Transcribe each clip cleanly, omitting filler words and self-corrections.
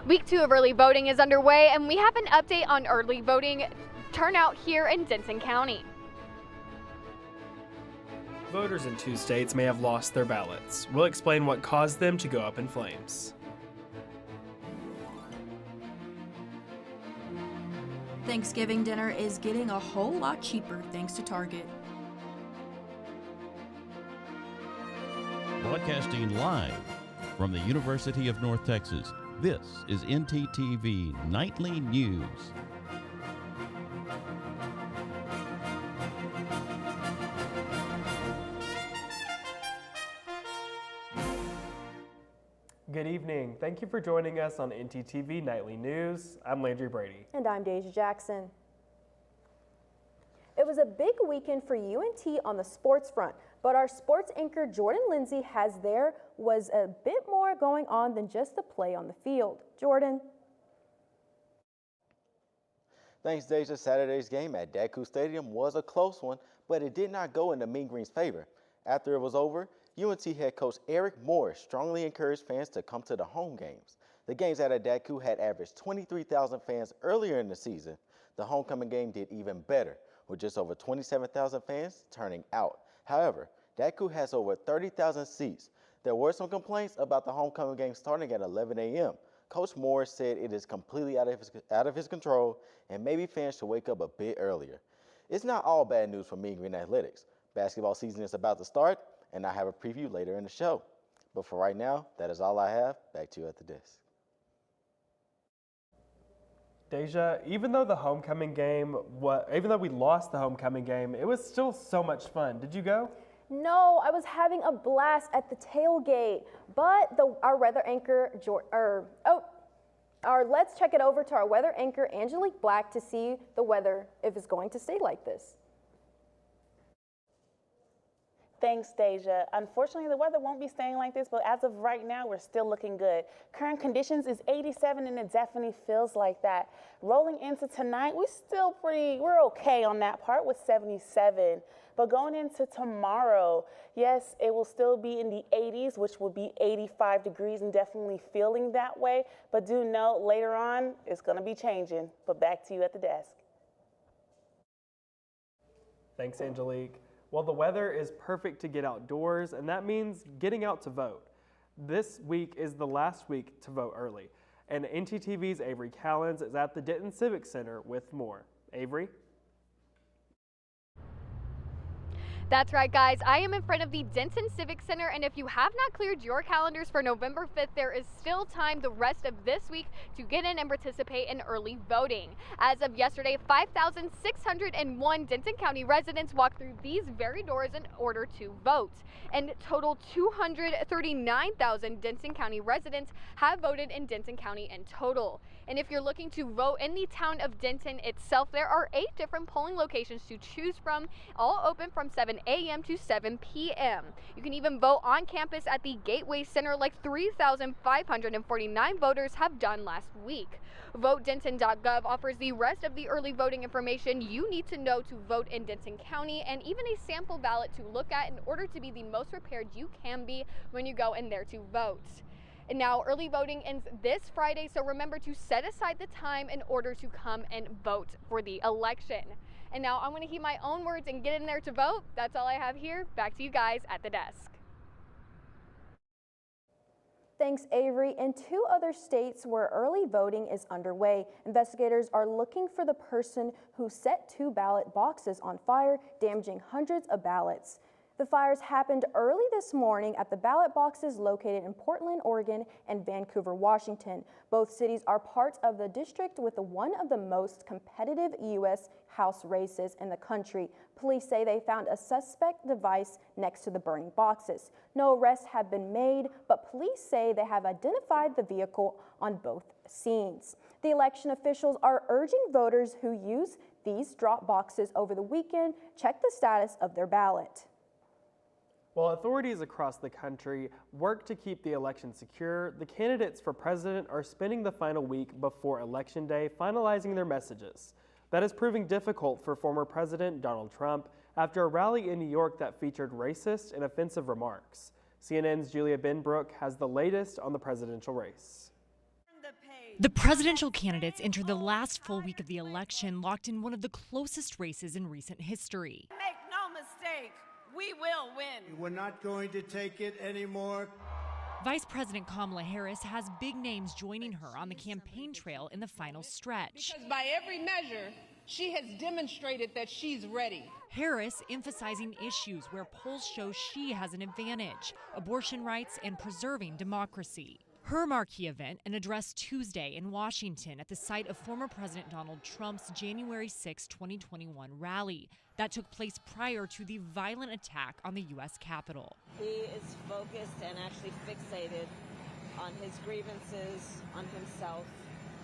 Week 2 of early voting is underway, and we have an update on early voting turnout here in Denton County. Voters in 2 states may have lost their ballots. We'll explain what caused them to go up in flames. Thanksgiving dinner is getting a whole lot cheaper thanks to Target. Broadcasting live from the University of North Texas, this is ntTV Nightly News. Good evening. Thank you for joining us on ntTV Nightly News. I'm Landry Brady. And I'm Deja Jackson. It was a big weekend for UNT on the sports front, but our sports anchor Jordan Lindsay has there was a bit more going on than just the play on the field. Jordan. Thanks, Deja. Saturday's game at Daku Stadium was a close one, but it did not go in the Mean Green's favor. After it was over, UNT head coach Eric Moore strongly encouraged fans to come to the home games. The games at Daku had averaged 23,000 fans earlier in the season. The homecoming game did even better, with just over 27,000 fans turning out. However, Daku has over 30,000 seats. There were some complaints about the homecoming game starting at 11 a.m. Coach Moore said it is completely out of his control and maybe fans should wake up a bit earlier. It's not all bad news for Mean Green Athletics. Basketball season is about to start, and I have a preview later in the show. But for right now, that is all I have. Back to you at the desk. Deja, even though we lost the homecoming game, it was still so much fun. Did you go? No, I was having a blast at the tailgate, but our weather anchor, let's check it over to our weather anchor, Angelique Black, to see the weather, if it's going to stay like this. Thanks, Deja. Unfortunately, the weather won't be staying like this, but as of right now, we're still looking good. Current conditions is 87, and it definitely feels like that. Rolling into tonight, we're okay on that part with 77. But going into tomorrow, yes, it will still be in the 80s, which will be 85 degrees and definitely feeling that way. But do note, later on, it's going to be changing. But back to you at the desk. Thanks, Angelique. Well, the weather is perfect to get outdoors, and that means getting out to vote. This week is the last week to vote early, and ntTV's Avery Callens is at the Denton Civic Center with more. Avery? That's right, guys. I am in front of the Denton Civic Center, and if you have not cleared your calendars for November 5th, there is still time the rest of this week to get in and participate in early voting. As of yesterday, 5,601 Denton County residents walked through these very doors in order to vote. And total 239,000 Denton County residents have voted in Denton County in total. And if you're looking to vote in the town of Denton itself, there are 8 different polling locations to choose from, all open from 7 a.m. to 7 p.m. You can even vote on campus at the Gateway Center like 3,549 voters have done last week. VoteDenton.gov offers the rest of the early voting information you need to know to vote in Denton County, and even a sample ballot to look at in order to be the most prepared you can be when you go in there to vote. And now early voting ends this Friday, so remember to set aside the time in order to come and vote for the election. And now I'm going to heed my own words and get in there to vote. That's all I have here. Back to you guys at the desk. Thanks, Avery. In 2 other states where early voting is underway, investigators are looking for the person who set 2 ballot boxes on fire, damaging hundreds of ballots. The fires happened early this morning at the ballot boxes located in Portland, Oregon and Vancouver, Washington. Both cities are part of the district with one of the most competitive U.S. House races in the country. Police say they found a suspect device next to the burning boxes. No arrests have been made, but police say they have identified the vehicle on both scenes. The election officials are urging voters who use these drop boxes over the weekend check the status of their ballot. While authorities across the country work to keep the election secure, the candidates for president are spending the final week before Election Day finalizing their messages. That is proving difficult for former President Donald Trump after a rally in New York that featured racist and offensive remarks. CNN's Julia Benbrook has the latest on the presidential race. The page. The presidential candidates entered the last full week of the election locked in one of the closest races in recent history. Make no mistake, we will win. We're not going to take it anymore. Vice President Kamala Harris has big names joining her on the campaign trail in the final stretch. Because by every measure, she has demonstrated that she's ready. Harris emphasizing issues where polls show she has an advantage: abortion rights and preserving democracy. Her marquee event, an address Tuesday in Washington at the site of former President Donald Trump's January 6, 2021 rally that took place prior to the violent attack on the U.S. Capitol. He is focused and actually fixated on his grievances, on himself,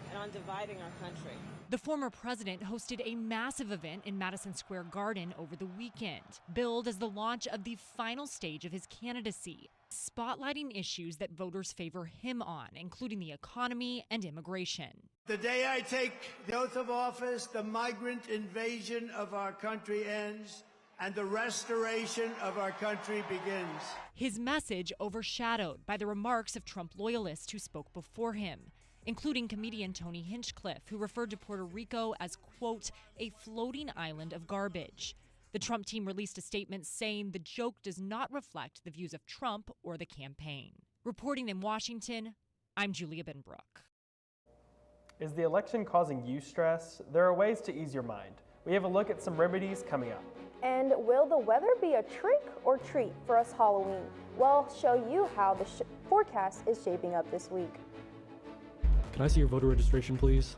and on dividing our country. The former president hosted a massive event in Madison Square Garden over the weekend, billed as the launch of the final stage of his candidacy, spotlighting issues that voters favor him on, including the economy and immigration. The day I take the oath of office, the migrant invasion of our country ends and the restoration of our country begins. His message overshadowed by the remarks of Trump loyalists who spoke before him, including comedian Tony Hinchcliffe, who referred to Puerto Rico as, quote, a floating island of garbage. The Trump team released a statement saying the joke does not reflect the views of Trump or the campaign. Reporting in Washington, I'm Julia Benbrook. Is the election causing you stress? There are ways to ease your mind. We have a look at some remedies coming up. And will the weather be a trick or treat for us Halloween? We'll show you how the forecast is shaping up this week. Can I see your voter registration, please?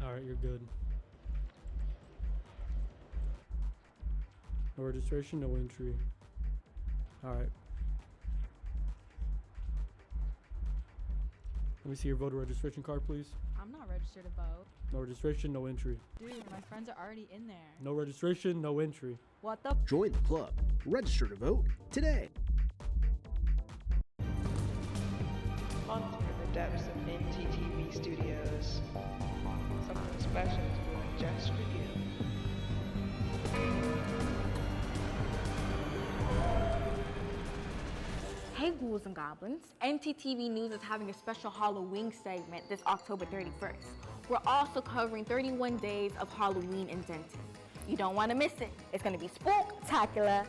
All right, you're good. No registration, no entry. All right. Let me see your voter registration card, please. I'm not registered to vote. No registration, no entry. Dude, my friends are already in there. No registration, no entry. What the? Join the club. Register to vote today. Haunting the depths of ntTV studios. Something special is brewing just for you. Hey ghouls and goblins, ntTV News is having a special Halloween segment this October 31st. We're also covering 31 days of Halloween in Denton. You don't want to miss it. It's going to be spooktacular.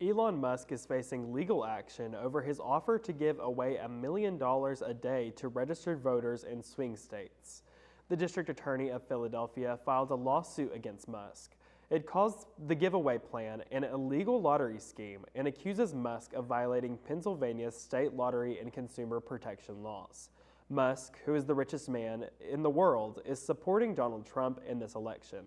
Elon Musk is facing legal action over his offer to give away $1 million a day to registered voters in swing states. The district attorney of Philadelphia filed a lawsuit against Musk. It calls the giveaway plan an illegal lottery scheme and accuses Musk of violating Pennsylvania's state lottery and consumer protection laws. Musk, who is the richest man in the world, is supporting Donald Trump in this election.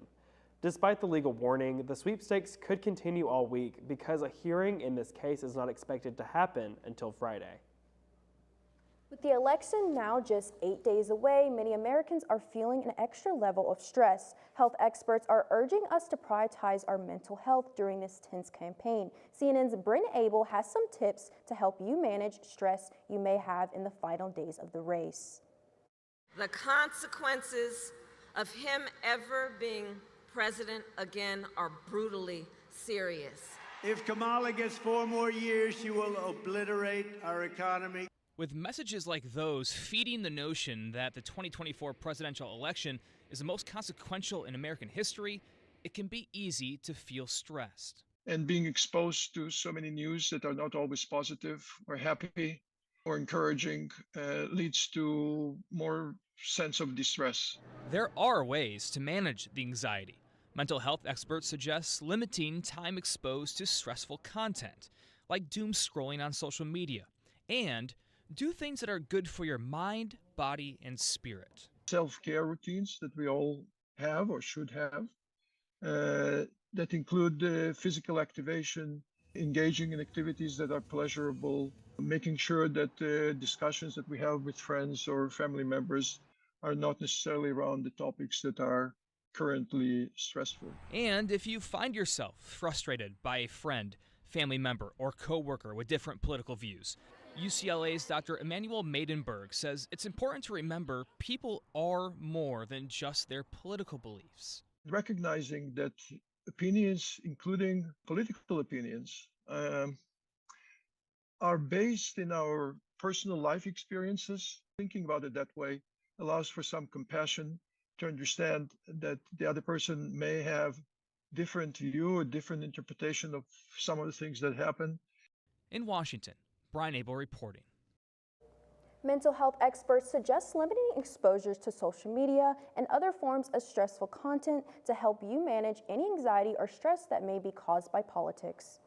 Despite the legal warning, the sweepstakes could continue all week because a hearing in this case is not expected to happen until Friday. With the election now just 8 days away, many Americans are feeling an extra level of stress. Health experts are urging us to prioritize our mental health during this tense campaign. CNN's Bryn Abel has some tips to help you manage stress you may have in the final days of the race. The consequences of him ever being president again are brutally serious. If Kamala gets 4 more years, she will obliterate our economy. With messages like those feeding the notion that the 2024 presidential election is the most consequential in American history, it can be easy to feel stressed. And being exposed to so many news that are not always positive or happy or encouraging leads to more sense of distress. There are ways to manage the anxiety. Mental health experts suggest limiting time exposed to stressful content, like doom scrolling on social media, and do things that are good for your mind, body, and spirit. Self-care routines that we all have or should have that include physical activation, engaging in activities that are pleasurable, making sure that discussions that we have with friends or family members are not necessarily around the topics that are currently stressful. And if you find yourself frustrated by a friend, family member, or coworker with different political views, UCLA's Dr. Emmanuel Maidenberg says it's important to remember people are more than just their political beliefs. Recognizing that opinions, including political opinions, are based in our personal life experiences. Thinking about it that way allows for some compassion to understand that the other person may have different view, a different interpretation of some of the things that happen. In Washington, Brian Abel reporting. Mental health experts suggest limiting exposures to social media and other forms of stressful content to help you manage any anxiety or stress that may be caused by politics.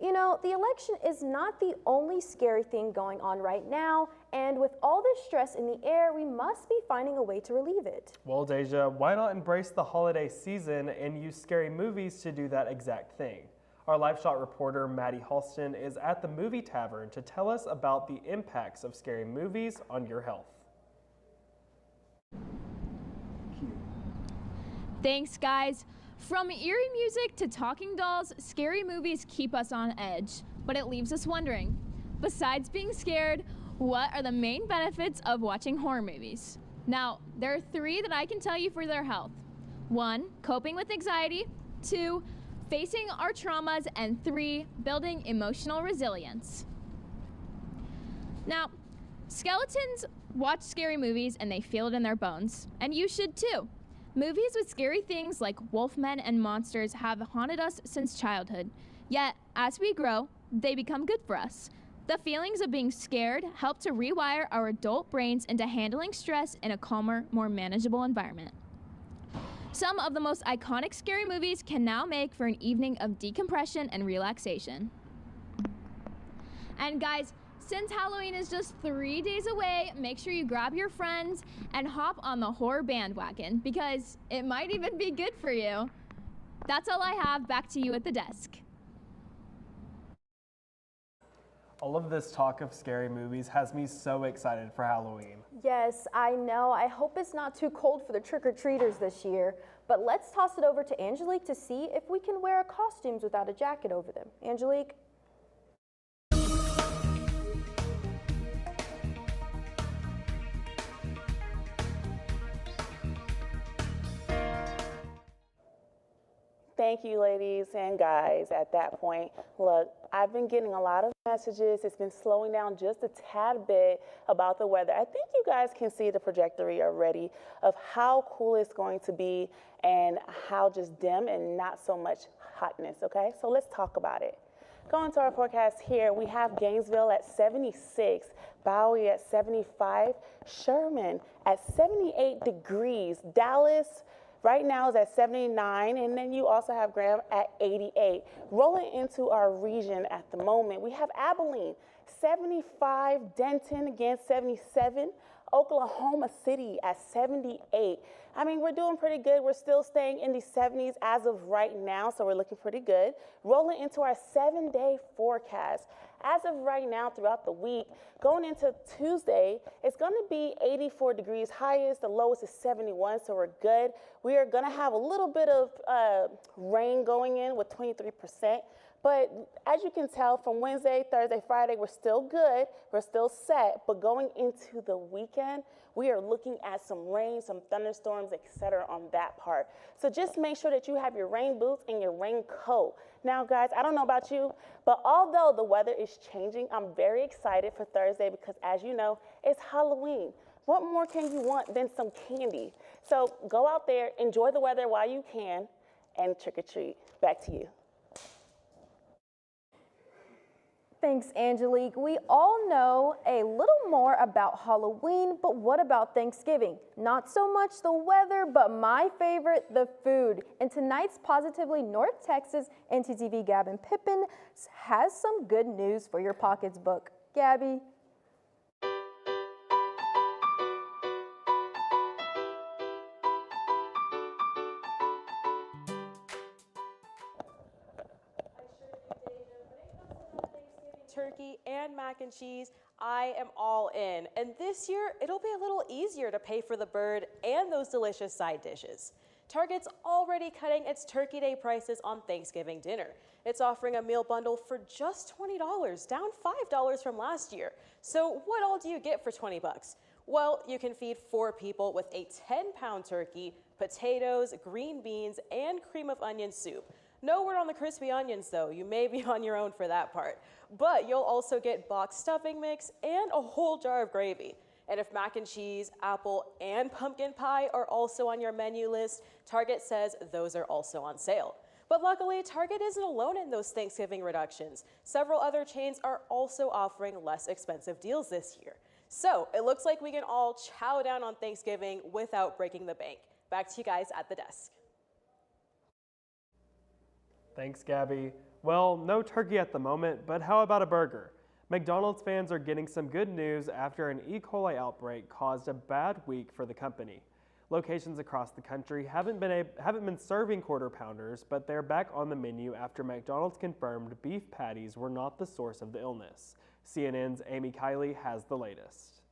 You know, the election is not the only scary thing going on right now, and with all this stress in the air, we must be finding a way to relieve it. Well, Deja, why not embrace the holiday season and use scary movies to do that exact thing? Our Live Shot reporter, Maddie Halston, is at the Movie Tavern to tell us about the impacts of scary movies on your health. Thanks, guys. From eerie music to talking dolls, scary movies keep us on edge, but it leaves us wondering, besides being scared, what are the main benefits of watching horror movies? Now, there are 3 that I can tell you for their health. 1, coping with anxiety. 2, facing our traumas. And 3, building emotional resilience. Now, skeletons watch scary movies and they feel it in their bones, and you should too. Movies with scary things like wolfmen and monsters have haunted us since childhood. Yet, as we grow, they become good for us. The feelings of being scared help to rewire our adult brains into handling stress in a calmer, more manageable environment. Some of the most iconic scary movies can now make for an evening of decompression and relaxation. And guys, since Halloween is just 3 days away, make sure you grab your friends and hop on the horror bandwagon, because it might even be good for you. That's all I have. Back to you at the desk. All of this talk of scary movies has me so excited for Halloween. Yes, I know. I hope it's not too cold for the trick-or-treaters this year. But let's toss it over to Angelique to see if we can wear costumes without a jacket over them. Angelique? Thank you, ladies and guys. At that point, look, I've been getting a lot of messages. It's been slowing down just a tad bit about the weather. I think you guys can see the trajectory already of how cool it's going to be and how just dim and not so much hotness, okay? So let's talk about it. Going to our forecast here, we have Gainesville at 76, Bowie at 75, Sherman at 78 degrees, Dallas right now is at 79, and then you also have Graham at 88. Rolling into our region at the moment, we have Abilene, 75, Denton again, 77, Oklahoma City at 78. I mean, we're doing pretty good. We're still staying in the 70s as of right now, so we're looking pretty good. Rolling into our 7-day forecast. As of right now, throughout the week, going into Tuesday, it's going to be 84 degrees highest. The lowest is 71, so we're good. We are going to have a little bit of rain going in with 23%. But as you can tell from Wednesday, Thursday, Friday, we're still good. We're still set. But going into the weekend, we are looking at some rain, some thunderstorms, etc. on that part. So just make sure that you have your rain boots and your raincoat. Now, guys, I don't know about you, but although the weather is changing, I'm very excited for Thursday because, as you know, it's Halloween. What more can you want than some candy? So go out there, enjoy the weather while you can, and trick or treat. Back to you. Thanks, Angelique. We all know a little more about Halloween, but what about Thanksgiving? Not so much the weather, but my favorite, the food. And tonight's Positively North Texas ntTV Gabby Pippin has some good news for your pockets book. Gabby? Turkey and mac and cheese, I am all in. And this year, it'll be a little easier to pay for the bird and those delicious side dishes. Target's already cutting its Turkey Day prices on Thanksgiving dinner. It's offering a meal bundle for just $20, down $5 from last year. So what all do you get for 20 bucks? Well, you can feed 4 people with a 10-pound turkey, potatoes, green beans, and cream of onion soup. No word on the crispy onions, though. You may be on your own for that part. But you'll also get boxed stuffing mix and a whole jar of gravy. And if mac and cheese, apple, and pumpkin pie are also on your menu list, Target says those are also on sale. But luckily, Target isn't alone in those Thanksgiving reductions. Several other chains are also offering less expensive deals this year. So it looks like we can all chow down on Thanksgiving without breaking the bank. Back to you guys at the desk. Thanks, Gabby. Well, no turkey at the moment, but how about a burger? McDonald's fans are getting some good news after an E. coli outbreak caused a bad week for the company. Locations across the country haven't been serving quarter pounders, but they're back on the menu after McDonald's confirmed beef patties were not the source of the illness. CNN's Amy Kiley has the latest.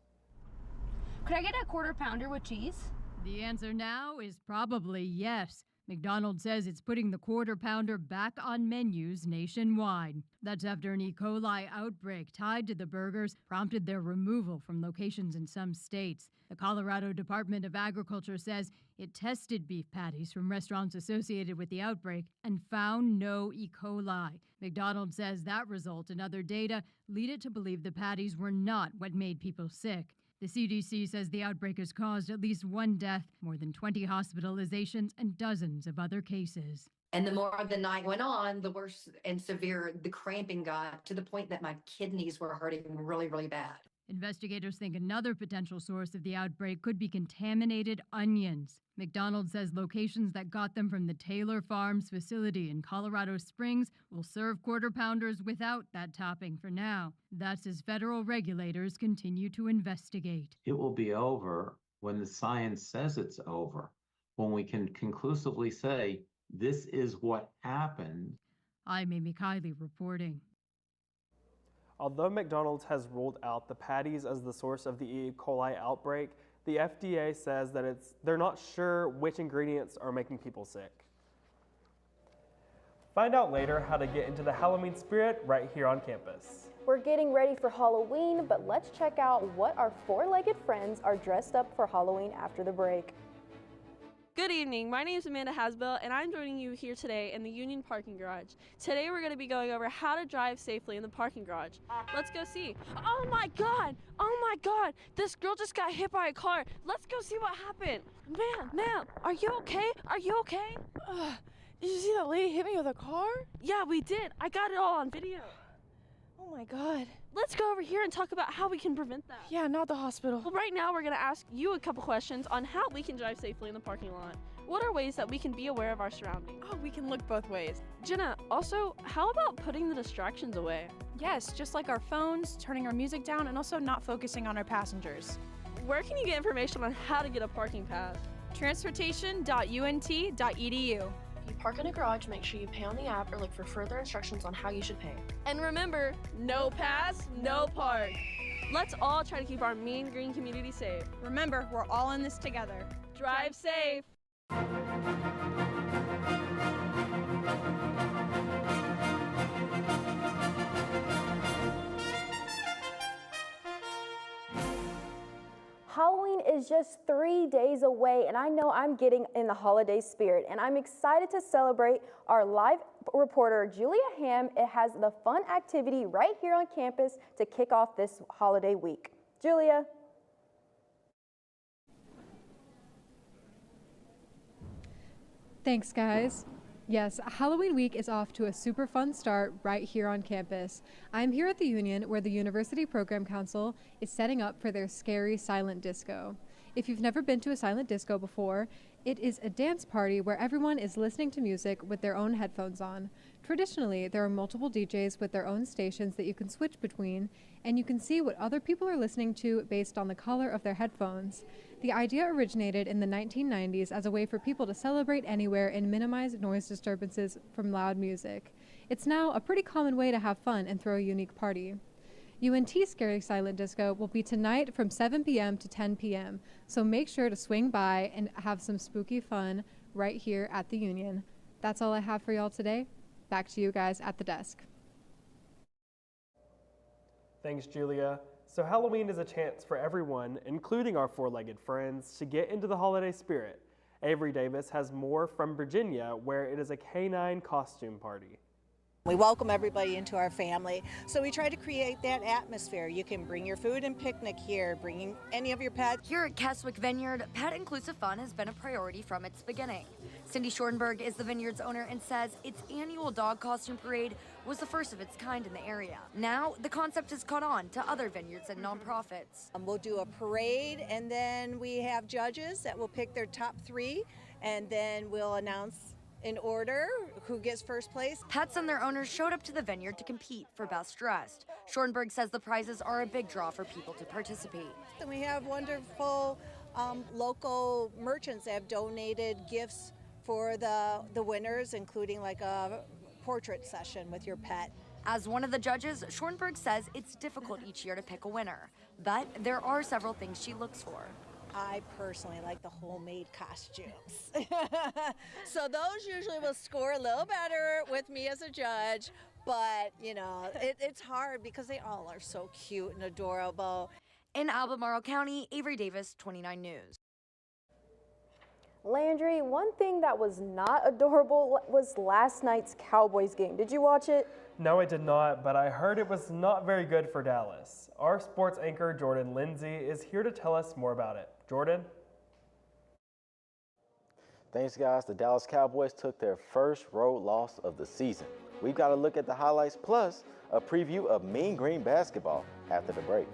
Could I get a quarter pounder with cheese? The answer now is probably yes. McDonald's says it's putting the quarter pounder back on menus nationwide. That's after an E. coli outbreak tied to the burgers prompted their removal from locations in some states. The Colorado Department of Agriculture says it tested beef patties from restaurants associated with the outbreak and found no E. coli. McDonald's says that result and other data lead it to believe the patties were not what made people sick. The CDC says the outbreak has caused at least 1 death, more than 20 hospitalizations, and dozens of other cases. And the more the night went on, the worse and severe the cramping got, to the point that my kidneys were hurting really, really bad. Investigators think another potential source of the outbreak could be contaminated onions. McDonald's says locations that got them from the Taylor Farms facility in Colorado Springs will serve quarter pounders without that topping for now. That's as federal regulators continue to investigate. It will be over when the science says it's over, when we can conclusively say this is what happened. I'm Amy Kiley reporting. Although McDonald's has ruled out the patties as the source of the E. coli outbreak, the FDA says that they're not sure which ingredients are making people sick. Find out later how to get into the Halloween spirit right here on campus. We're getting ready for Halloween, but let's check out what our four-legged friends are dressed up for Halloween after the break. Good evening, my name is Amanda Hasbell and I'm joining you here today in the Union parking garage. Today we're going to be going over how to drive safely in the parking garage. Let's go see. Oh my god, this girl just got hit by a car. Let's go see what happened. Ma'am, are you okay? Are you okay? Did you see that lady hit me with a car? Yeah, we did. I got it all on video. Oh my god. Let's go over here and talk about how we can prevent that. Yeah, not the hospital. Well, right now we're going to ask you a couple questions on how we can drive safely in the parking lot. What are ways that we can be aware of our surroundings? Oh, we can look both ways. Jenna, also, how about putting the distractions away? Yes, just like our phones, turning our music down, and also not focusing on our passengers. Where can you get information on how to get a parking pass? Transportation.unt.edu. If you park in a garage, make sure you pay on the app or look for further instructions on how you should pay. And remember, no pass, no park. Let's all try to keep our Mean Green community safe. Remember, we're all in this together. Drive safe. Halloween is just 3 days away, and I know I'm getting in the holiday spirit, and I'm excited to celebrate our live reporter, Julia Ham. It has the fun activity right here on campus to kick off this holiday week. Julia. Thanks, guys. Yes, Halloween week is off to a super fun start right here on campus. I'm here at the Union where the University Program Council is setting up for their scary silent disco. If you've never been to a silent disco before, it is a dance party where everyone is listening to music with their own headphones on. Traditionally, there are multiple DJs with their own stations that you can switch between, and you can see what other people are listening to based on the color of their headphones. The idea originated in the 1990s as a way for people to celebrate anywhere and minimize noise disturbances from loud music. It's now a pretty common way to have fun and throw a unique party. UNT's Scary Silent Disco will be tonight from 7 p.m. to 10 p.m., so make sure to swing by and have some spooky fun right here at the Union. That's all I have for y'all today. Back to you guys at the desk. Thanks, Julia. So Halloween is a chance for everyone, including our four-legged friends, to get into the holiday spirit. Avery Davis has more from Virginia, where it is a canine costume party. We welcome everybody into our family, so we try to create that atmosphere. You can bring your food and picnic here, bringing any of your pets. Here at Keswick Vineyard, pet-inclusive fun has been a priority from its beginning. Cindy Schornberg is the vineyard's owner and says its annual dog costume parade was the first of its kind in the area. Now, the concept has caught on to other vineyards and nonprofits. We'll do a parade, and then we have judges that will pick their top 3, and then we'll announce in order who gets first place. Pets and their owners showed up to the vineyard to compete for best dressed. Schornberg says the prizes are a big draw for people to participate. And we have wonderful local merchants that have donated gifts for the winners, including like a portrait session with your pet. As one of the judges, Schornberg says it's difficult each year to pick a winner, but there are several things she looks for. I personally like the homemade costumes. So those usually will score a little better with me as a judge, but you know, it's hard because they all are so cute and adorable. In Albemarle County, Avery Davis, 29 News. Landry, one thing that was not adorable was last night's Cowboys game. Did you watch it? No, I did not, but I heard it was not very good for Dallas. Our sports anchor, Jordan Lindsay, is here to tell us more about it. Jordan? Thanks, guys. The Dallas Cowboys took their first road loss of the season. We've got to look at the highlights plus a preview of Mean Green basketball after the break.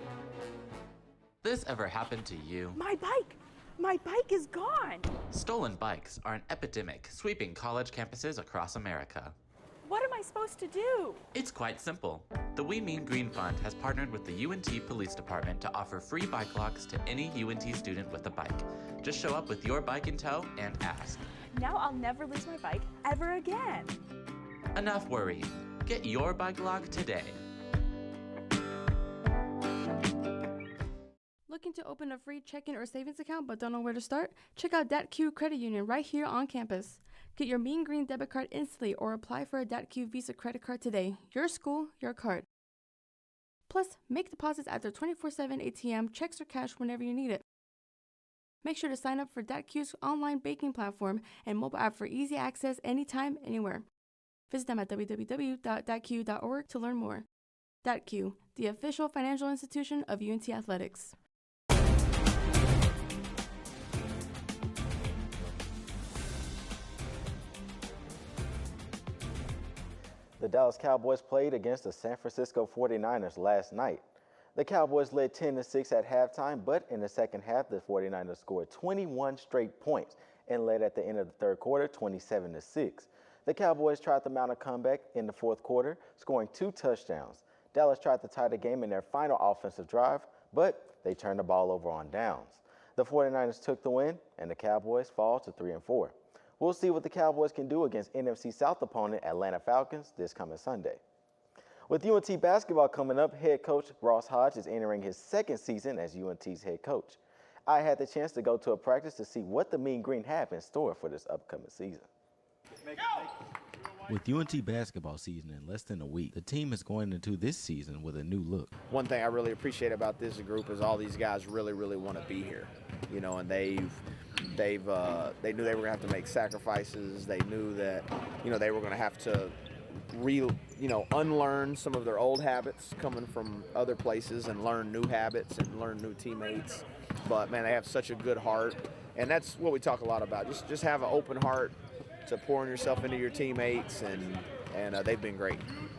This ever happened to you? My bike! My bike is gone! Stolen bikes are an epidemic sweeping college campuses across America. What am I supposed to do? It's quite simple. The We Mean Green Fund has partnered with the UNT Police Department to offer free bike locks to any UNT student with a bike. Just show up with your bike in tow and ask. Now I'll never lose my bike ever again. Enough worrying. Get your bike lock today. Looking to open a free checking or savings account but don't know where to start? Check out DebtQ Credit Union right here on campus. Get your Mean Green debit card instantly or apply for a DebtQ Visa credit card today. Your school, your card. Plus, make deposits at their 24/7 ATM, checks or cash whenever you need it. Make sure to sign up for DebtQ's online banking platform and mobile app for easy access anytime, anywhere. Visit them at www.datq.org to learn more. DebtQ, the official financial institution of UNT Athletics. The Dallas Cowboys played against the San Francisco 49ers last night. The Cowboys led 10-6 at halftime, but in the second half, the 49ers scored 21 straight points and led at the end of the third quarter 27-6. The Cowboys tried to mount a comeback in the fourth quarter, scoring 2 touchdowns. Dallas tried to tie the game in their final offensive drive, but they turned the ball over on downs. The 49ers took the win, and the Cowboys fall to 3-4. We'll see what the Cowboys can do against NFC South opponent Atlanta Falcons this coming Sunday. With UNT basketball coming up, head coach Ross Hodge is entering his second season as UNT's head coach. I had the chance to go to a practice to see what the Mean Green have in store for this upcoming season. With UNT basketball season in less than a week, the team is going into this season with a new look. One thing I really appreciate about this group is all these guys really want to be here, you know, and they knew they were going to have to make sacrifices. They knew that, you know, they were going to have to unlearn some of their old habits coming from other places and learn new habits and learn new teammates. But man, they have such a good heart, and that's what we talk a lot about. Just have an open heart to pouring yourself into your teammates, and they've been great.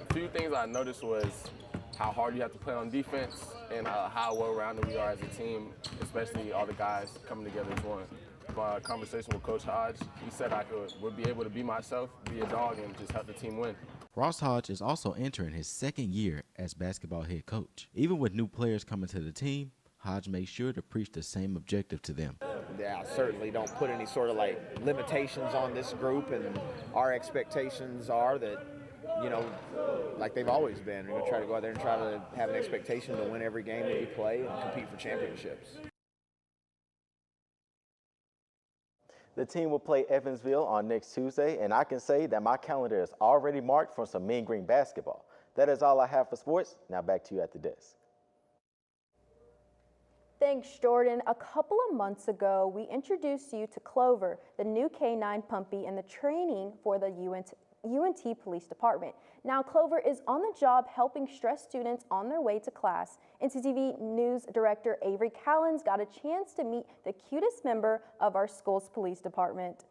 A few things I noticed was how hard you have to play on defense and how well-rounded we are as a team, especially all the guys coming together as one. My conversation with Coach Hodge, he said I would be able to be myself, be a dog, and just help the team win. Ross Hodge is also entering his second year as basketball head coach. Even with new players coming to the team, Hodge makes sure to preach the same objective to them. Yeah, I certainly don't put any sort of limitations on this group, and our expectations are that, you know, like they've always been. We're going to try to go out there and try to have an expectation to win every game that we play and compete for championships. The team will play Evansville on next Tuesday, and I can say that my calendar is already marked for some Mean Green basketball. That is all I have for sports. Now back to you at the desk. Thanks, Jordan. A couple of months ago, we introduced you to Clover, the new K-9 puppy, and the training for the UNT Police Department. Now, Clover is on the job helping stressed students on their way to class. ntTV News Director Avery Callens got a chance to meet the cutest member of our school's police department.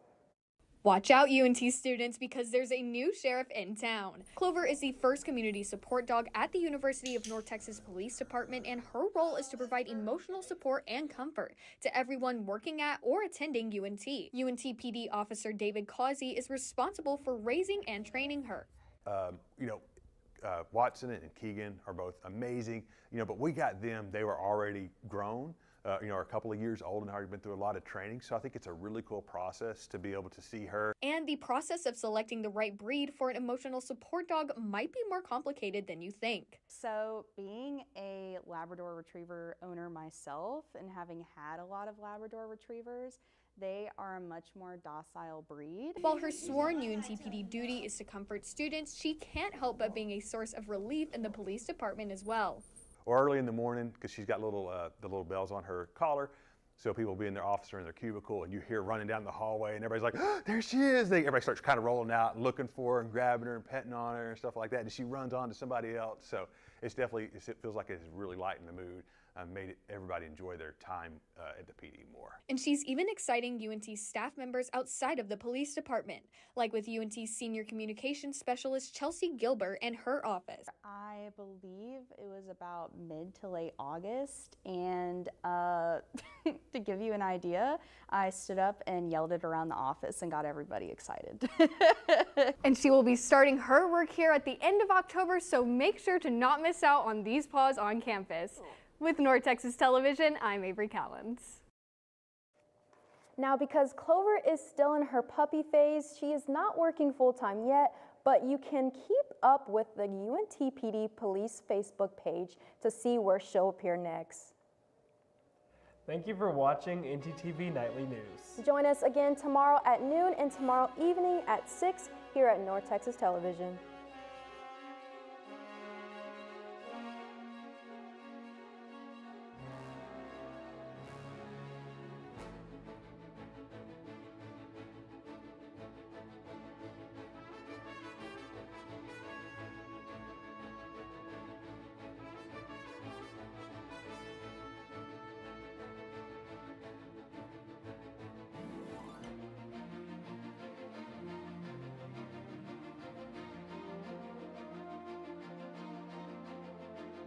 Watch out, UNT students, because there's a new sheriff in town. Clover is the first community support dog at the University of North Texas Police Department, and her role is to provide emotional support and comfort to everyone working at or attending UNT. UNT PD Officer David Causey is responsible for raising and training her. Watson and Keegan are both amazing, but we got them, they were already grown. Are a couple of years old and already been through a lot of training. So I think it's a really cool process to be able to see her. And the process of selecting the right breed for an emotional support dog might be more complicated than you think. So being a Labrador Retriever owner myself and having had a lot of Labrador Retrievers, they are a much more docile breed. While her sworn UNTPD duty is to comfort students, she can't help but being a source of relief in the police department as well. Or early in the morning, because she's got the little bells on her collar, so people will be in their office or in their cubicle, and you hear running down the hallway, and everybody's like, oh, there she is. Everybody starts kind of rolling out and looking for her and grabbing her and petting on her and stuff like that, and she runs on to somebody else. So it feels like it's really lightened the mood. Made everybody enjoy their time at the PD more. And she's even exciting UNT staff members outside of the police department, like with UNT senior communications specialist Chelsea Gilbert and her office. I believe it was about mid to late August, and to give you an idea, I stood up and yelled it around the office and got everybody excited. And she will be starting her work here at the end of October, so make sure to not miss out on these paws on campus. With North Texas Television, I'm Avery Callens. Now, because Clover is still in her puppy phase, she is not working full-time yet, but you can keep up with the UNTPD Police Facebook page to see where she'll appear next. Thank you for watching ntTV Nightly News. Join us again tomorrow at noon and tomorrow evening at 6 here at North Texas Television.